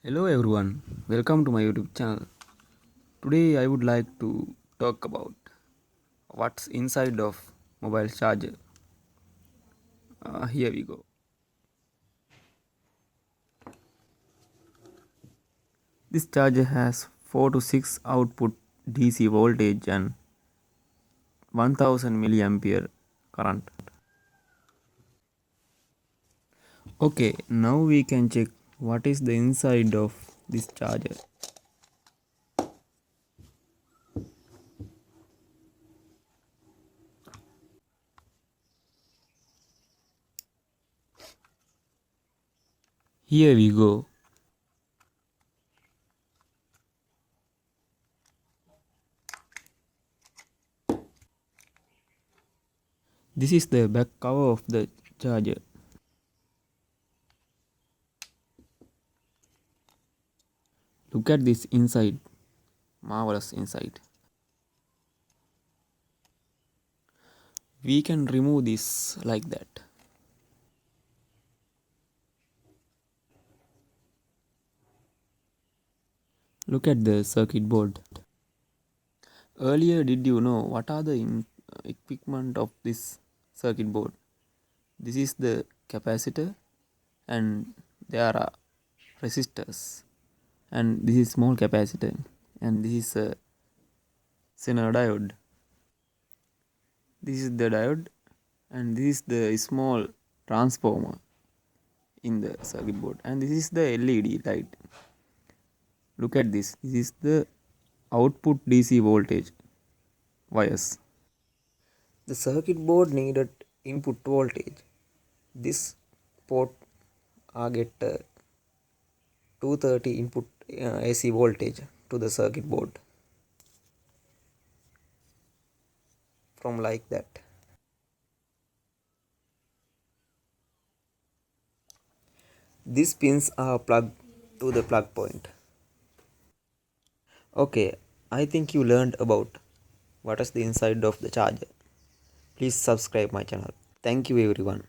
Hello everyone, welcome to my YouTube channel. Today I would like to talk about what's inside of mobile charger. Here we go. This charger has 4 to 6 output DC voltage and 1000 milliampere current. Okay, now we can check what is the inside of this charger. Here we go. This is the back cover of the charger. Look at this inside. Marvelous inside. We can remove this like that. Look at the circuit board. Earlier, did you know what are the equipment of this circuit board? This is the capacitor, and there are resistors, and this is small capacitor, and this is a Zener diode. This is the diode, and this is the small transformer in the circuit board, and this is the LED light. Look at this. This is the output DC voltage wires. The circuit board needed input voltage. This port get 230 input AC voltage to the circuit board from like that. These pins are plugged to the plug point. Okay, I think you learned about what is the inside of the charger. Please subscribe my channel. Thank you everyone.